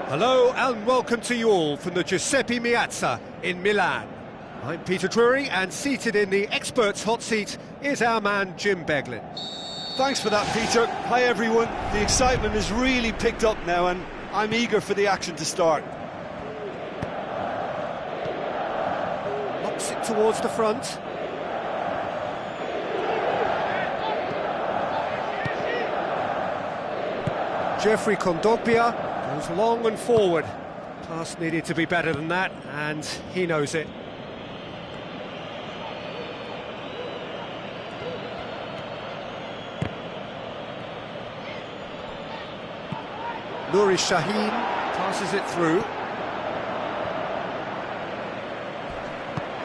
Hello and welcome to you all from the Giuseppe Meazza in Milan. I'm Peter Drury, and seated in the experts' hot seat is our man Jim Beglin. Thanks for that, Peter. Hi everyone. The excitement has really picked up now and I'm eager for the action to start. Knocks it towards the front. Jeffrey Kondogbia goes long and forward. Pass needed to be better than that, and he knows it. Nuri Sahin passes it through.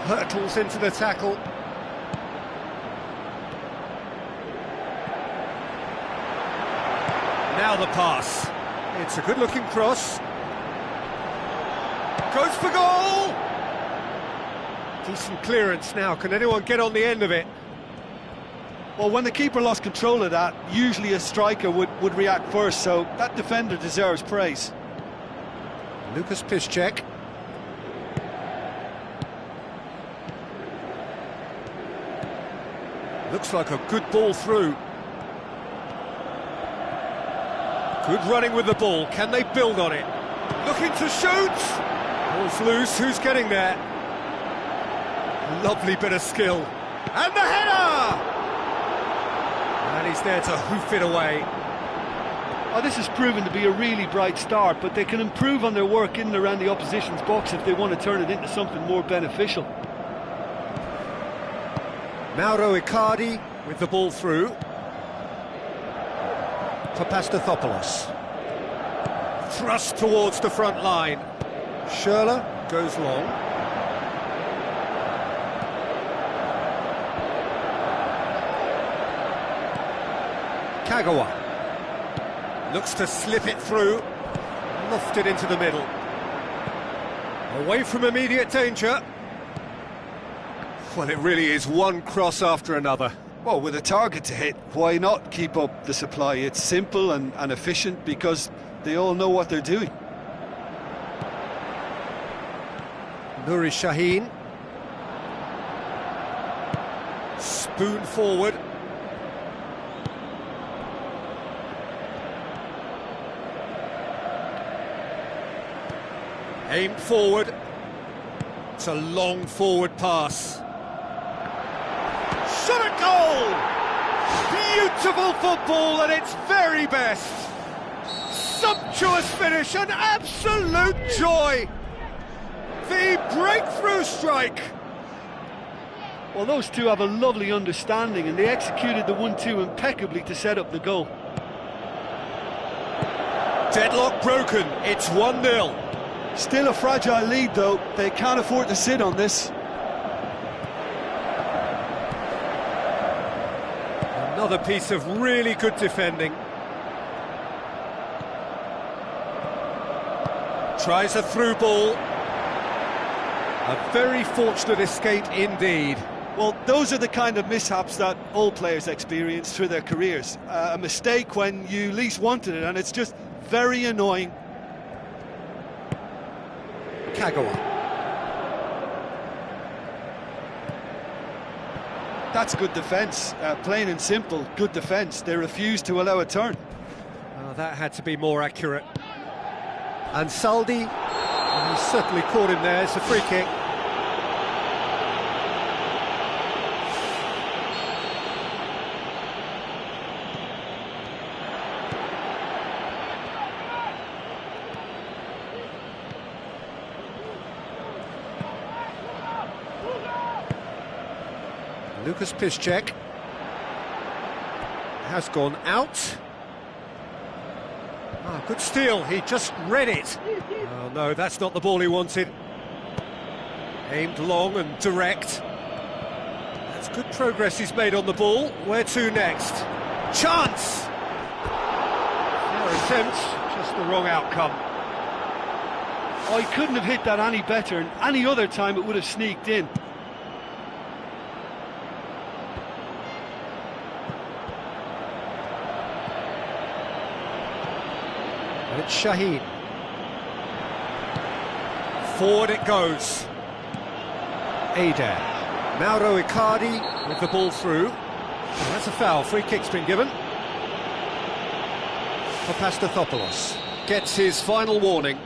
Hurtles into the tackle. Now the pass. It's a good-looking cross. Goes for goal! Decent clearance now. Can anyone get on the end of it? Well, when the keeper lost control of that, usually a striker would react first, so that defender deserves praise. Lucas Piszczek. Looks like a good ball through. Good running with the ball. Can they build on it? Looking to shoot! Ball's loose. Who's getting there? Lovely bit of skill. And the header! And he's there to hoof it away. Oh, this has proven to be a really bright start, but they can improve on their work in and around the opposition's box if they want to turn it into something more beneficial. Mauro Icardi with the ball through. Papastathopoulos. Thrust towards the front line. Schürrle goes long. Kagawa looks to slip it through, lofted into the middle. Away from immediate danger. Well, it really is one cross after another. Well, with a target to hit, why not keep up the supply? It's simple and efficient because they all know what they're doing. Nuri Sahin. Spoon forward. Aimed forward. It's a long forward pass. Shot at goal! Beautiful football at its very best. Sumptuous finish, an absolute joy. The breakthrough strike. Well, those two have a lovely understanding and they executed the 1-2 impeccably to set up the goal. Deadlock broken, it's 1-0. Still a fragile lead though, they can't afford to sit on this. Another piece of really good defending. Tries a through ball. A very fortunate escape indeed. Well, those are the kind of mishaps that all players experience through their careers. A mistake when you least wanted it, and it's just very annoying. Kagawa. That's good defence, plain and simple, good defence. They refuse to allow a turn. That had to be more accurate. And Saldi, he certainly caught him there, it's a free kick. Lucas Piszczek has gone out. Good steal, he just read it. Oh no, that's not the ball he wanted. Aimed long and direct. That's good progress he's made on the ball. Where to next? Chance! Fair attempt, just the wrong outcome. Oh, he couldn't have hit that any better, and any other time it would have sneaked in. It's Shaheen. Forward it goes. Ada. Mauro Icardi with the ball through. Oh, that's a foul. Free kick's been given. Papastathopoulos gets his final warning.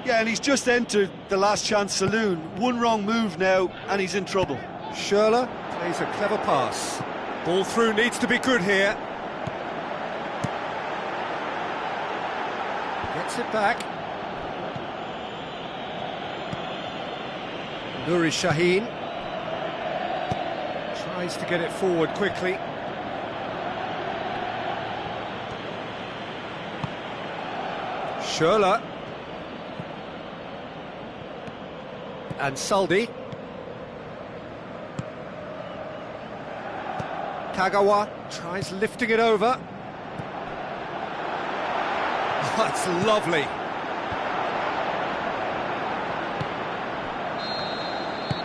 Yeah, and he's just entered the last chance saloon. One wrong move now, and he's in trouble. Schürrle plays a clever pass. Ball through needs to be good here. Gets it back. Nuri Shaheen tries to get it forward quickly. Schürrle. And Saldi. Kagawa tries lifting it over. That's lovely.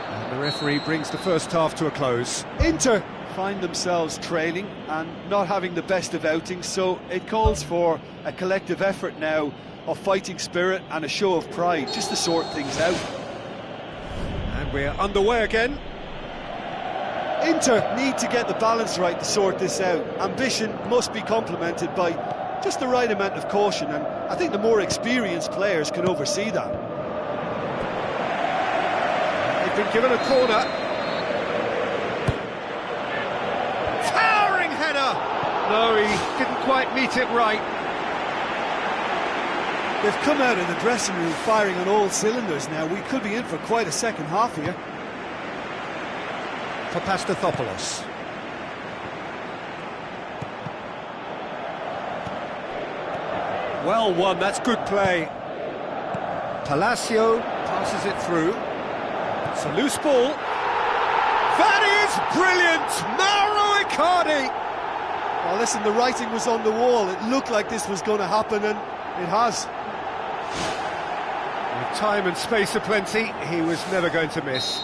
And the referee brings the first half to a close. Inter find themselves trailing and not having the best of outings, so it calls for a collective effort now of fighting spirit and a show of pride, just to sort things out. And we're underway again. Inter need to get the balance right to sort this out. Ambition must be complemented by just the right amount of caution, and I think the more experienced players can oversee that. They've been given a corner. Towering header! No, he didn't quite meet it right. They've come out of the dressing room firing on all cylinders now. We could be in for quite a second half here. Papastathopoulos. Well won, that's good play. Palacio passes it through. It's a loose ball. That is brilliant! Mauro Icardi! Well, listen, the writing was on the wall. It looked like this was going to happen, and it has. With time and space aplenty, he was never going to miss.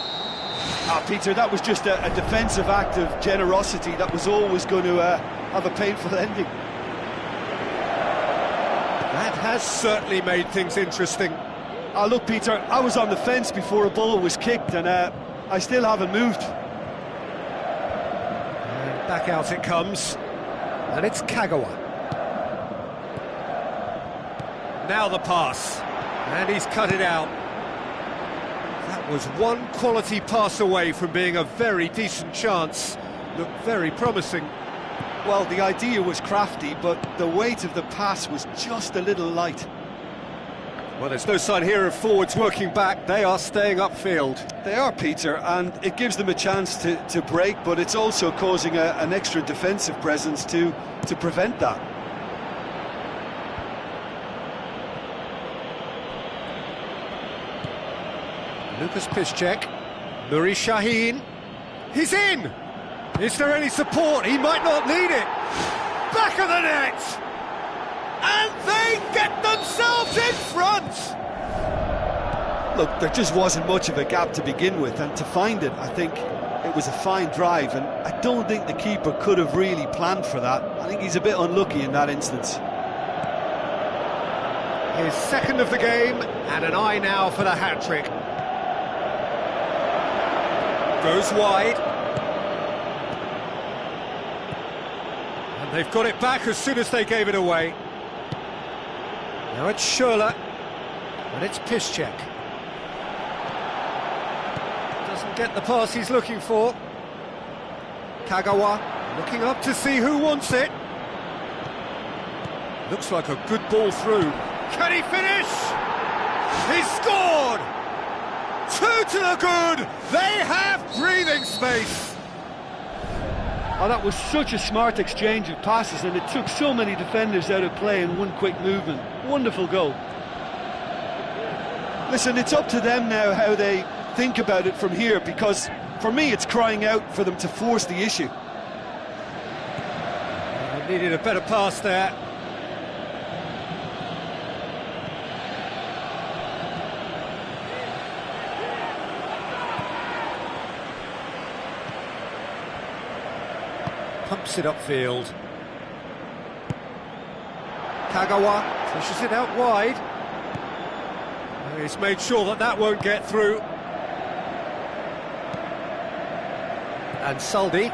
Peter, that was just a defensive act of generosity that was always going to have a painful ending. That has certainly made things interesting. Look, Peter, I was on the fence before a ball was kicked, and I still haven't moved. And back out it comes, and it's Kagawa. Now the pass, and he's cut it out. That was one quality pass away from being a very decent chance. Looked very promising. Well, the idea was crafty, but the weight of the pass was just a little light. Well, there's no sign here of forwards working back. They are staying upfield. They are, Peter, and it gives them a chance to break, but it's also causing an extra defensive presence to prevent that. Lucas Piszczek, Nuri Sahin, he's in! Is there any support? He might not need it! Back of the net! And they get themselves in front! Look, there just wasn't much of a gap to begin with, and to find it, I think it was a fine drive, and I don't think the keeper could have really planned for that. I think he's a bit unlucky in that instance. His second of the game, and an eye now for the hat-trick. Goes wide. And they've got it back as soon as they gave it away. Now it's Schürrle, and it's Piszczek. Doesn't get the pass he's looking for. Kagawa looking up to see who wants it. Looks like a good ball through. Can he finish? He's scored! 2 to the good! They have breathing space! Oh, that was such a smart exchange of passes, and it took so many defenders out of play in one quick movement. Wonderful goal. Listen, it's up to them now how they think about it from here, because for me it's crying out for them to force the issue. They needed a better pass there. Pumps it upfield. Kagawa pushes it out wide. He's made sure that that won't get through. And Saldi.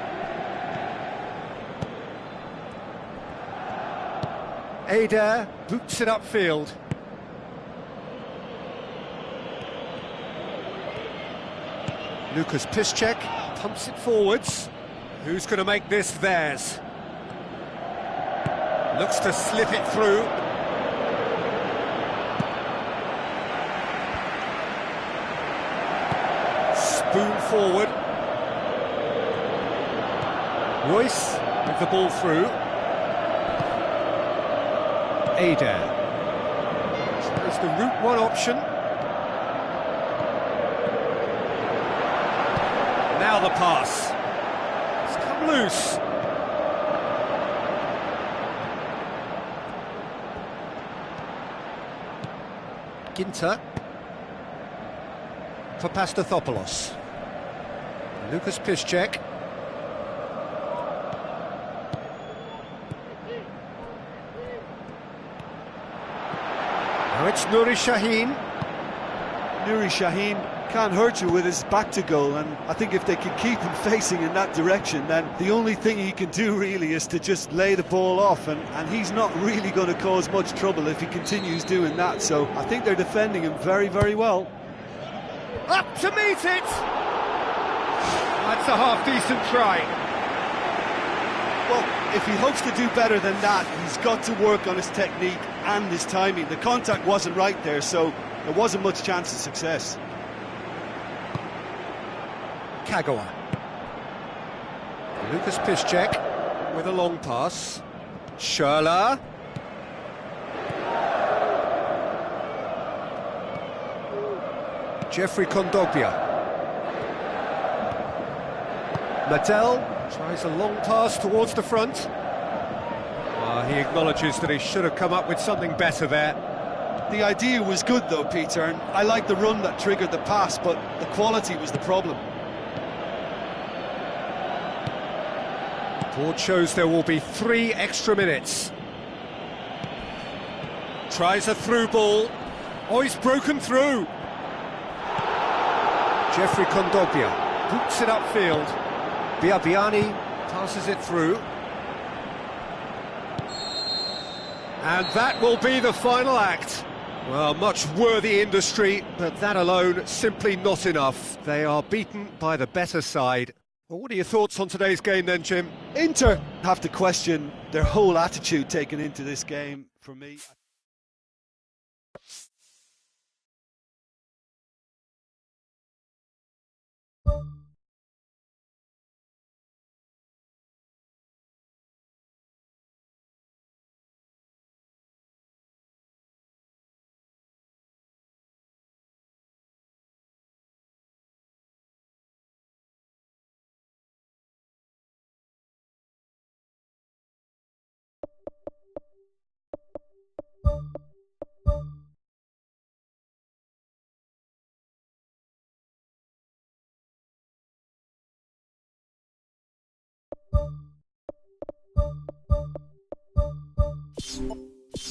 Adair boots it upfield. Lucas Piszczek pumps it forwards. Who's going to make this theirs? Looks to slip it through. Spoon forward. Royce with the ball through. Adair. There's the route one option. Now the pass. It's come loose. Ginter. For Pastathopoulos. Lucas Piszczek. Now it's Nuri Sahin. Nuri Sahin can't hurt you with his back to goal, and I think if they can keep him facing in that direction, then the only thing he can do really is to just lay the ball off, and he's not really going to cause much trouble if he continues doing that, so I think they're defending him very, very well. Up to meet it! That's a half-decent try. Well, if he hopes to do better than that, he's got to work on his technique and his timing. The contact wasn't right there, so there wasn't much chance of success. Kagawa. Lucas Piszczek with a long pass. Schürrle. Jeffrey Kondogbia. Mattel tries a long pass towards the front. He acknowledges that he should have come up with something better there. The idea was good though, Peter, and I like the run that triggered the pass, but the quality was the problem. Board shows there will be 3 extra minutes. Tries a through ball. Oh, he's broken through. Jeffrey Kondogbia boots it upfield. Biabiani passes it through. And that will be the final act. Well, much worthy industry, but that alone simply not enough. They are beaten by the better side. Well, what are your thoughts on today's game then, Jim? Inter have to question their whole attitude taken into this game, for me.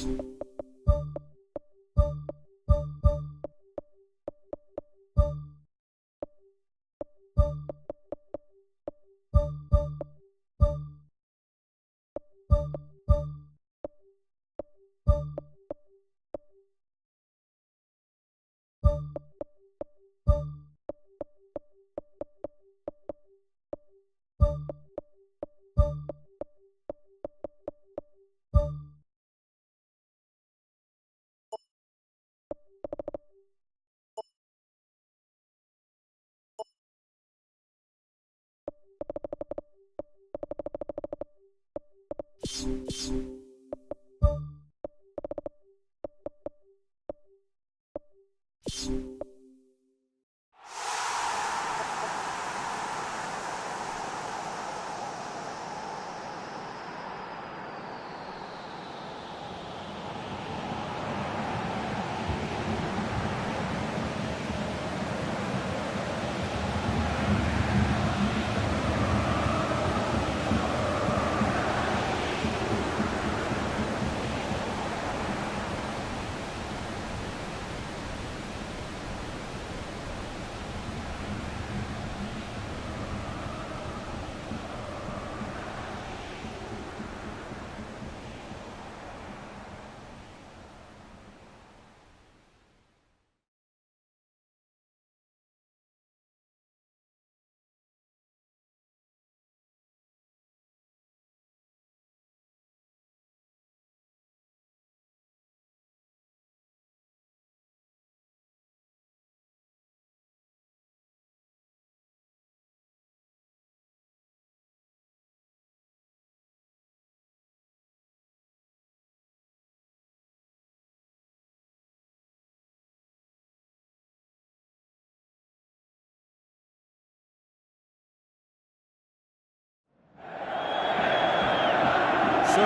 So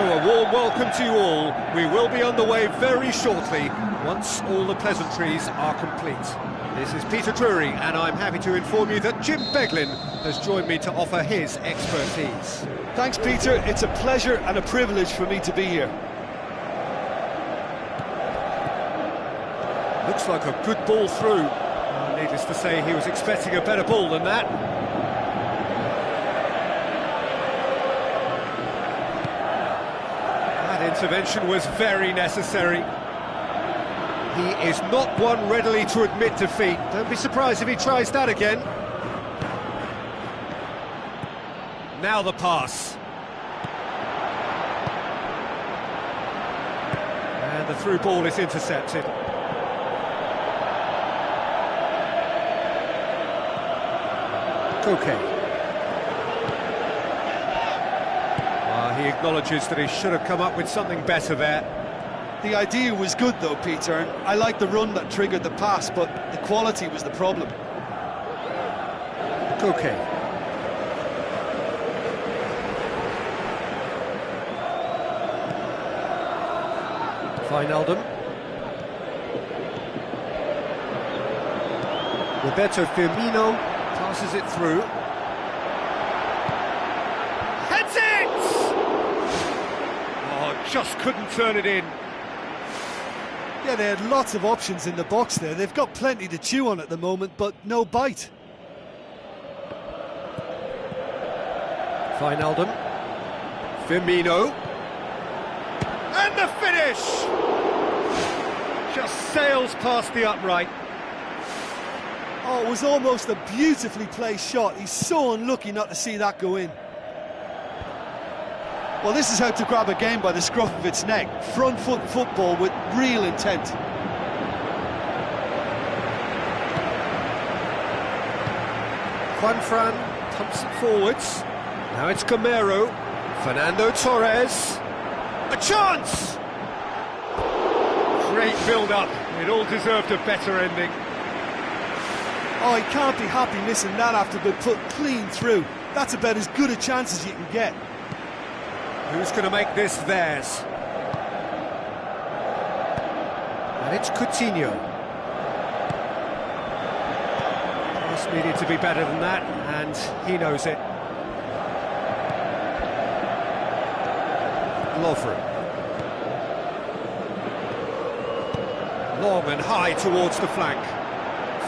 a warm welcome to you all. We will be on the way very shortly, once all the pleasantries are complete. This is Peter Drury, and I'm happy to inform you that Jim Beglin has joined me to offer his expertise. Thanks, Peter. It's a pleasure and a privilege for me to be here. Looks like a good ball through. Needless to say, he was expecting a better ball than that. Intervention was very necessary. He is not one readily to admit defeat. Don't be surprised if he tries that again. Now the pass. And the through ball is intercepted. Okay. He acknowledges that he should have come up with something better there. The idea was good though, Peter, and I like the run that triggered the pass, but the quality was the problem. Okay. Wijnaldum. Roberto Firmino passes it through. Heads it! Just couldn't turn it in. Yeah, they had lots of options in the box there. They've got plenty to chew on at the moment, but no bite. Wijnaldum. Firmino. And the finish! Just sails past the upright. Oh, it was almost a beautifully placed shot. He's so unlucky not to see that go in. Well, this is how to grab a game by the scruff of its neck. Front foot football with real intent. Juanfran pumps it forwards. Now it's Camero. Fernando Torres. A chance! Great build-up. It all deserved a better ending. Oh, he can't be happy missing that after being put clean through. That's about as good a chance as you can get. Who's going to make this theirs? And it's Coutinho. Pass needed to be better than that, and he knows it. Lovren. Long and high towards the flank.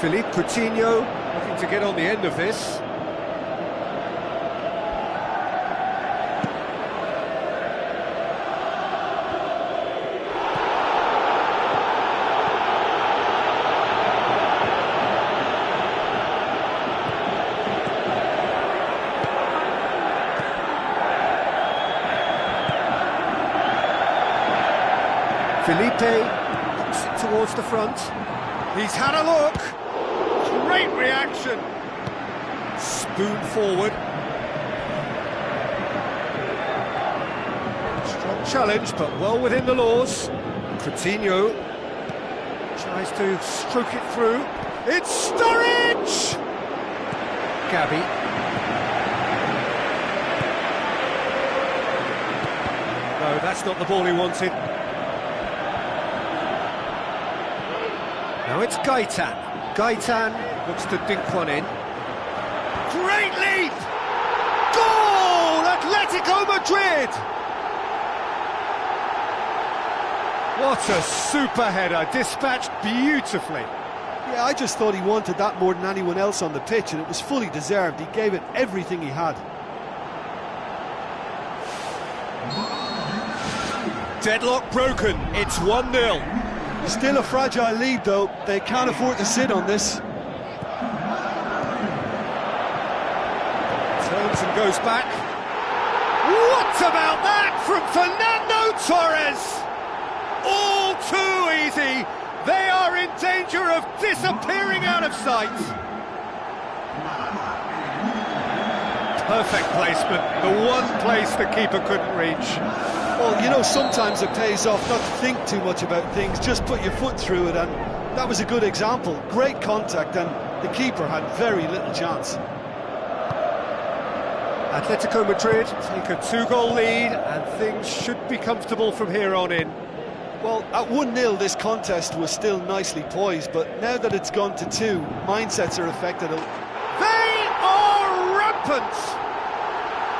Philippe Coutinho looking to get on the end of this. Felipe looks it towards the front. He's had a look. Great reaction. Spoon forward. Strong challenge, but well within the laws. Coutinho tries to stroke it through. It's Sturridge! Gabby. No, that's not the ball he wanted. Now it's Gaitan. Gaitan looks to dink one in. Great leap! Goal! Atletico Madrid! What a super header, dispatched beautifully. Yeah, I just thought he wanted that more than anyone else on the pitch, and it was fully deserved. He gave it everything he had. Deadlock broken, it's 1-0. Still a fragile lead, though. They can't afford to sit on this. Turns and goes back. What about that from Fernando Torres? All too easy. They are in danger of disappearing out of sight. Perfect placement. The one place the keeper couldn't reach. Well, you know, sometimes it pays off not to think too much about things, just put your foot through it, and that was a good example. Great contact, and the keeper had very little chance. Atletico Madrid take a 2-goal lead, and things should be comfortable from here on in. Well, at 1-0 this contest was still nicely poised, but now that it's gone to 2, mindsets are affected. They are rampant!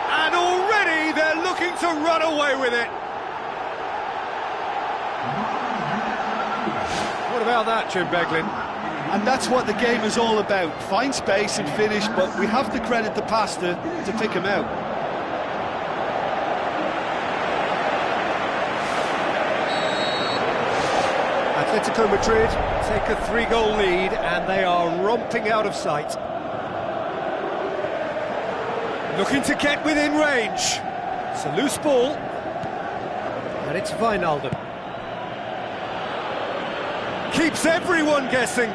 And already they're looking to run away with it. What about that, Jim Beglin? And that's what the game is all about. Find space and finish, but we have to credit the pass to pick him out. Atletico Madrid take a 3-goal lead and they are romping out of sight. Looking to get within range. It's a loose ball. And it's Wijnaldum. Keeps everyone guessing.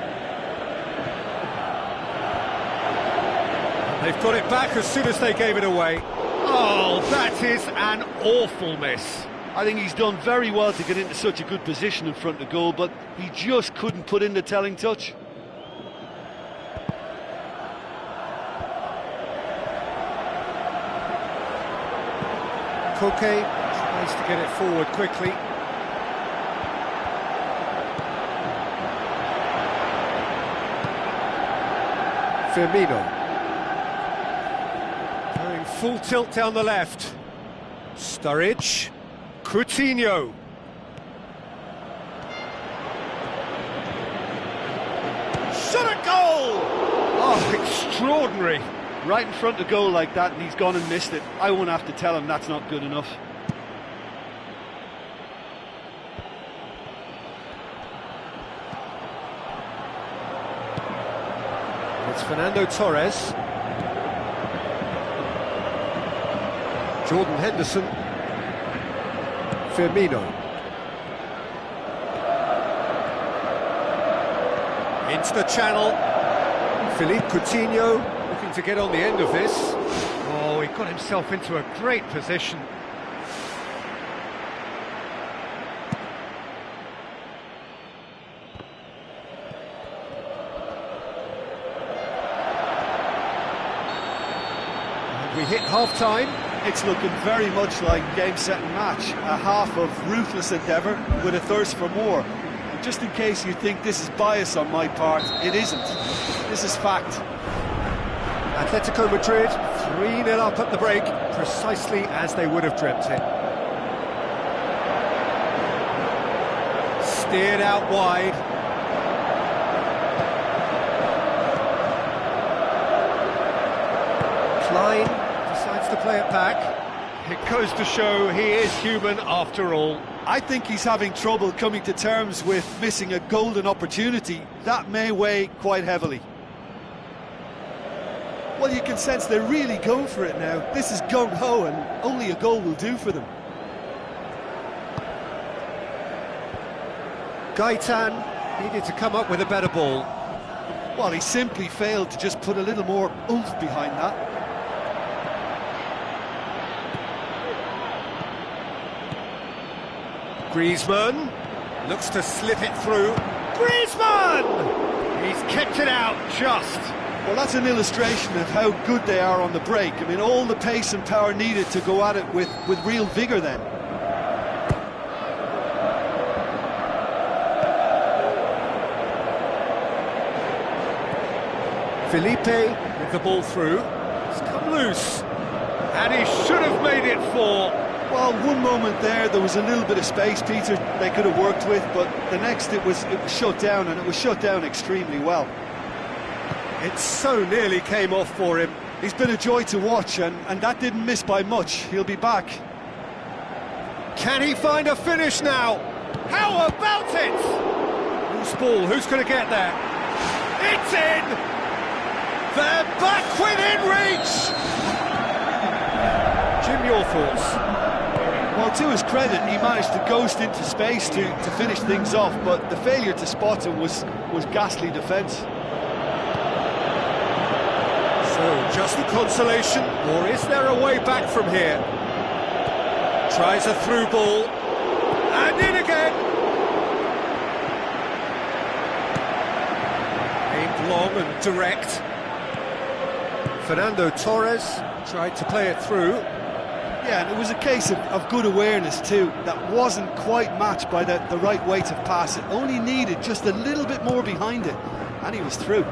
They've got it back as soon as they gave it away. Oh, that is an awful miss. I think he's done very well to get into such a good position in front of goal, but he just couldn't put in the telling touch. Koke tries to get it forward quickly. Firmino. Going full tilt down the left. Sturridge. Coutinho. Shot a goal! Oh, extraordinary. Right in front of goal like that, and he's gone and missed it. I won't have to tell him that's not good enough. It's Fernando Torres. Jordan Henderson. Firmino. Into the channel. Philippe Coutinho looking to get on the end of this. Oh, he got himself into a great position. And we hit half-time. It's looking very much like game, set and match. A half of ruthless endeavour with a thirst for more. And just in case you think this is bias on my part, it isn't. This is fact. Atletico Madrid 3-0 up at the break, precisely as they would have dreamt it. Steered out wide. line, decides to play it back. It goes to show he is human after all. I think he's having trouble coming to terms with missing a golden opportunity. That may weigh quite heavily. Well, you can sense they're really going for it now. This is gung-ho, and only a goal will do for them. Gaitan needed to come up with a better ball. Well, he simply failed to just put a little more oomph behind that. Griezmann looks to slip it through. Griezmann! He's kept it out just. Well, that's an illustration of how good they are on the break. I mean, all the pace and power needed to go at it with real vigour then. Felipe with the ball through. It's come loose. And he should have made it 4. Well, one moment there was a little bit of space, Peter, they could have worked with, but the next it was shut down, and it was shut down extremely well. It so nearly came off for him. He's been a joy to watch, and that didn't miss by much. He'll be back. Can he find a finish now? How about it? Loose ball, who's going to get there? It's in! They're back within reach! Jim, your thoughts? Well, to his credit, he managed to ghost into space to finish things off, but the failure to spot him was ghastly defence. So, just a consolation, or is there a way back from here? Tries a through ball, and in again! Aimed long and direct. Fernando Torres tried to play it through. Yeah, and it was a case of good awareness too. That wasn't quite matched by the right weight of pass. It only needed just a little bit more behind it, and he was through.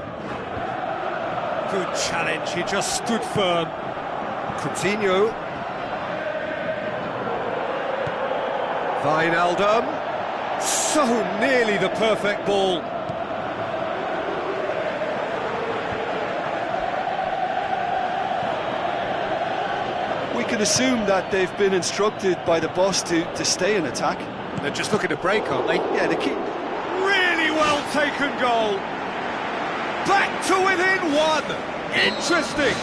Good challenge, he just stood firm. Coutinho. Wijnaldum. So nearly the perfect ball. We can assume that they've been instructed by the boss to stay in attack. They're just looking to break, aren't they? Yeah, they keep... Really well taken goal. Back to within 1. Interesting.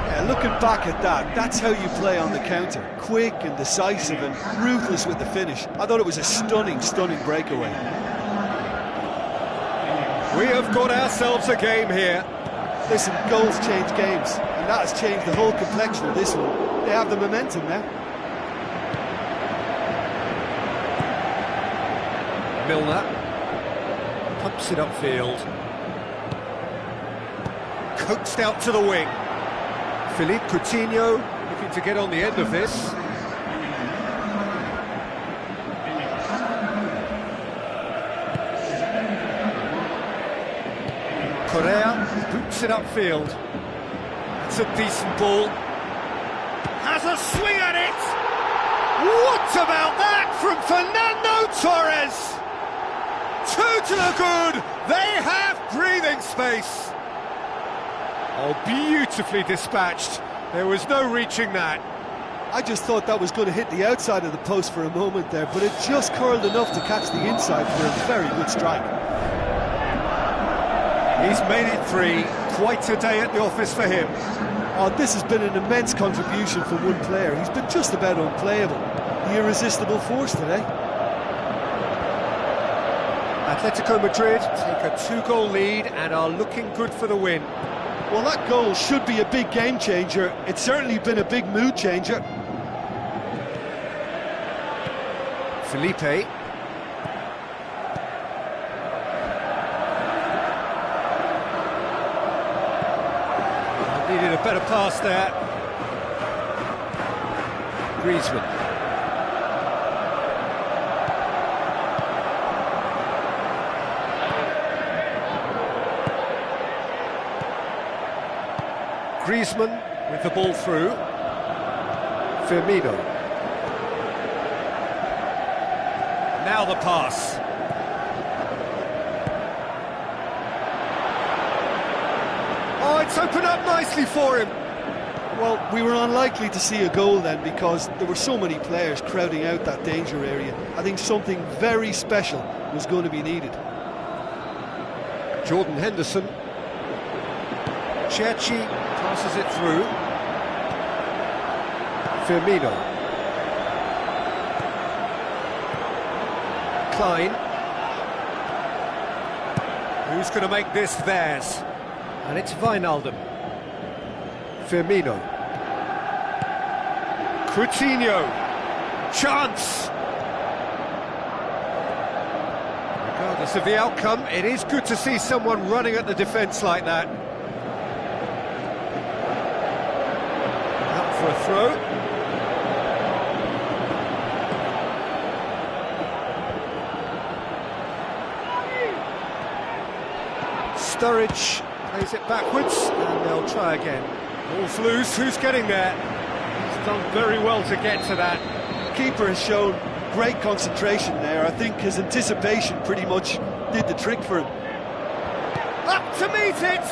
Yeah, looking back at that, that's how you play on the counter. Quick and decisive and ruthless with the finish. I thought it was a stunning, stunning breakaway. We have got ourselves a game here. Listen, goals change games, and that has changed the whole complexion of this one. They have the momentum now. Milner pumps it upfield. Coaxed out to the wing. Philippe Coutinho looking to get on the end of this. Correa boots it upfield. It's a decent ball. Has a swing at it! What about that from Fernando Torres? 2 to the good! They have breathing space! Oh, beautifully dispatched. There was no reaching that. I just thought that was going to hit the outside of the post for a moment there, but it just curled enough to catch the inside for a very good strike. He's made it 3. Quite a day at the office for him. Oh, this has been an immense contribution from one player. He's been just about unplayable. The irresistible force today. Atletico Madrid take a 2-goal lead and are looking good for the win. Well, that goal should be a big game changer. It's certainly been a big mood changer. Felipe. Needed a better pass there. Griezmann. Griezmann with the ball through. Firmino. Now the pass. Oh, Might open up nicely for him. Well, we were unlikely to see a goal then because there were so many players crowding out that danger area. I think something very special was going to be needed. Jordan Henderson. Cherchi passes it through. Firmino. Klein. Who's going to make this theirs? And it's Wijnaldum. Firmino. Coutinho. Chance! Regardless of the outcome, it is good to see someone running at the defence like that. Out for a throw. Sturridge plays it backwards, and they'll try again. Ball's loose, who's getting there? He's done very well to get to that. The keeper has shown great concentration there. I think his anticipation pretty much did the trick for him. Up to meet it!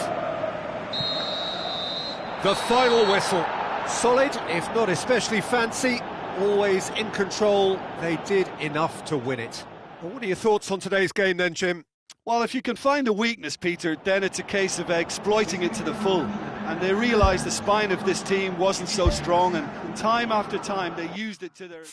The final whistle. Solid, if not especially fancy, always in control. They did enough to win it. Well, what are your thoughts on today's game then, Jim? Well, if you can find a weakness, Peter, then it's a case of exploiting it to the full. And they realised the spine of this team wasn't so strong, and time after time they used it to their...